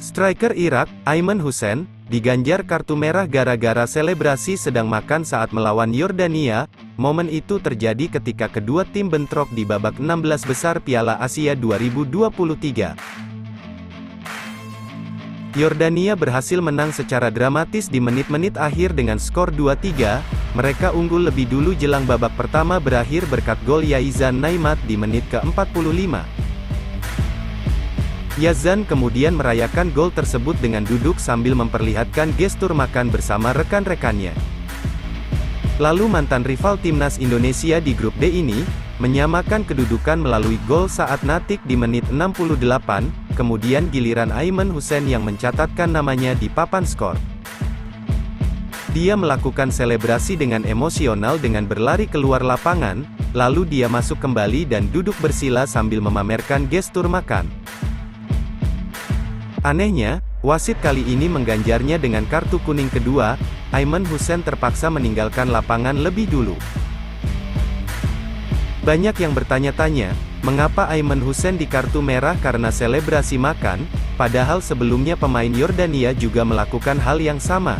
Striker Irak, Aiman Hussein, diganjar kartu merah gara-gara selebrasi sedang makan saat melawan Yordania. Momen itu terjadi ketika kedua tim bentrok di babak 16 besar Piala Asia 2023. Yordania berhasil menang secara dramatis di menit-menit akhir dengan skor 2-3, mereka unggul lebih dulu jelang babak pertama berakhir berkat gol Yaizan Naimat di menit ke-45. Yazan kemudian merayakan gol tersebut dengan duduk sambil memperlihatkan gestur makan bersama rekan-rekannya. Lalu mantan rival timnas Indonesia di grup D ini, menyamakan kedudukan melalui gol saat Natik di menit 68, kemudian giliran Aiman Hussein yang mencatatkan namanya di papan skor. Dia melakukan selebrasi dengan emosional dengan berlari keluar lapangan, lalu dia masuk kembali dan duduk bersila sambil memamerkan gestur makan. Anehnya, wasit kali ini mengganjarnya dengan kartu kuning kedua. Aiman Hussein terpaksa meninggalkan lapangan lebih dulu. Banyak yang bertanya-tanya, mengapa Aiman Hussein di kartu merah karena selebrasi makan, padahal sebelumnya pemain Yordania juga melakukan hal yang sama.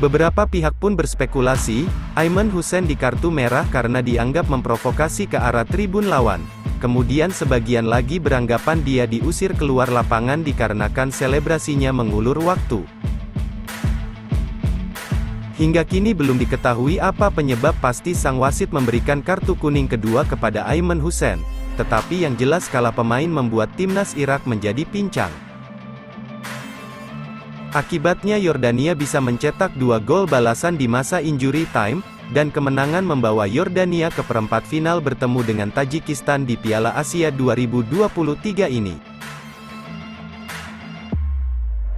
Beberapa pihak pun berspekulasi, Aiman Hussein di kartu merah karena dianggap memprovokasi ke arah tribun lawan. Kemudian sebagian lagi beranggapan dia diusir keluar lapangan dikarenakan selebrasinya mengulur waktu. Hingga kini belum diketahui apa penyebab pasti sang wasit memberikan kartu kuning kedua kepada Aiman Hussein, tetapi yang jelas kalah pemain membuat timnas Irak menjadi pincang. Akibatnya Yordania bisa mencetak 2 gol balasan di masa injury time, dan kemenangan membawa Yordania ke perempat final bertemu dengan Tajikistan di Piala Asia 2023 ini.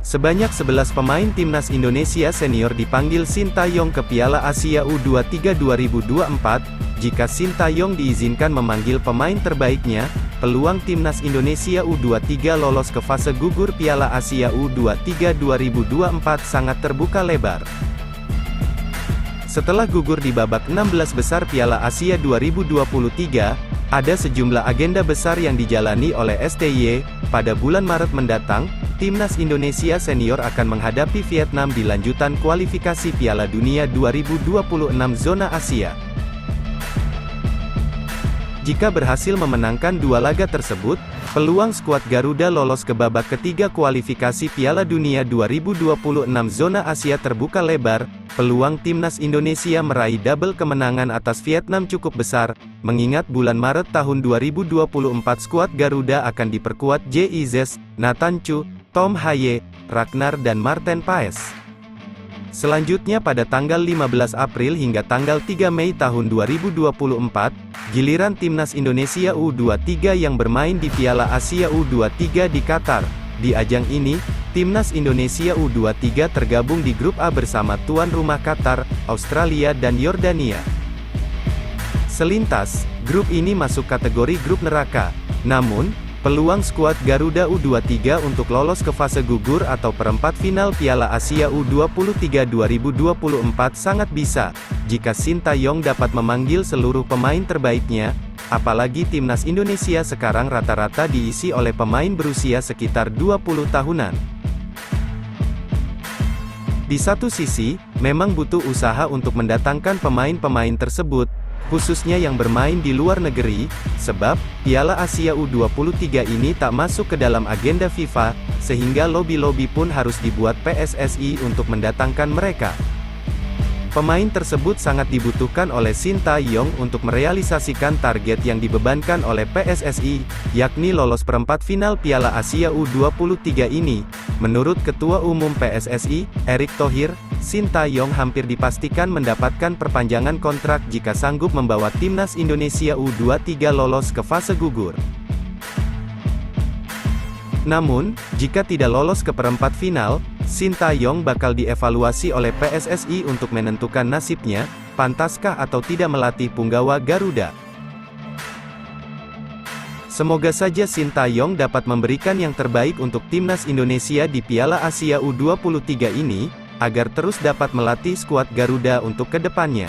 Sebanyak 11 pemain timnas Indonesia senior dipanggil Sintayong ke Piala Asia U23 2024. Jika Sintayong diizinkan memanggil pemain terbaiknya, peluang timnas Indonesia U23 lolos ke fase gugur Piala Asia U23 2024 sangat terbuka lebar. Setelah gugur di babak 16 besar Piala Asia 2023, ada sejumlah agenda besar yang dijalani oleh STY. Pada bulan Maret mendatang, timnas Indonesia senior akan menghadapi Vietnam di lanjutan kualifikasi Piala Dunia 2026 zona Asia. Jika berhasil memenangkan 2 laga tersebut, peluang skuad Garuda lolos ke babak ketiga kualifikasi Piala Dunia 2026 zona Asia terbuka lebar. Peluang timnas Indonesia meraih double kemenangan atas Vietnam cukup besar, mengingat bulan Maret tahun 2024 skuad Garuda akan diperkuat JIZ, Nathan Chu, Tom Haye, Ragnar dan Marten Paes. Selanjutnya pada tanggal 15 April hingga tanggal 3 Mei tahun 2024, giliran timnas Indonesia U23 yang bermain di Piala Asia U23 di Qatar. Di ajang ini, timnas Indonesia U23 tergabung di grup A bersama tuan rumah Qatar, Australia dan Yordania. Selintas, grup ini masuk kategori grup neraka. Namun, peluang skuad Garuda U23 untuk lolos ke fase gugur atau perempat final Piala Asia U23 2024 sangat bisa, jika Sintayong dapat memanggil seluruh pemain terbaiknya, apalagi timnas Indonesia sekarang rata-rata diisi oleh pemain berusia sekitar 20 tahunan. Di satu sisi, memang butuh usaha untuk mendatangkan pemain-pemain tersebut, khususnya yang bermain di luar negeri, sebab Piala Asia U23 ini tak masuk ke dalam agenda FIFA, sehingga lobi-lobi pun harus dibuat PSSI untuk mendatangkan mereka. Pemain tersebut sangat dibutuhkan oleh Sintayong untuk merealisasikan target yang dibebankan oleh PSSI, yakni lolos perempat final Piala Asia U23 ini. Menurut Ketua Umum PSSI, Erick Thohir, Sintayong hampir dipastikan mendapatkan perpanjangan kontrak jika sanggup membawa timnas Indonesia U23 lolos ke fase gugur. Namun, jika tidak lolos ke perempat final, Sintayong bakal dievaluasi oleh PSSI untuk menentukan nasibnya, pantaskah atau tidak melatih punggawa Garuda. Semoga saja Sintayong dapat memberikan yang terbaik untuk timnas Indonesia di Piala Asia U23 ini, agar terus dapat melatih skuad Garuda untuk kedepannya.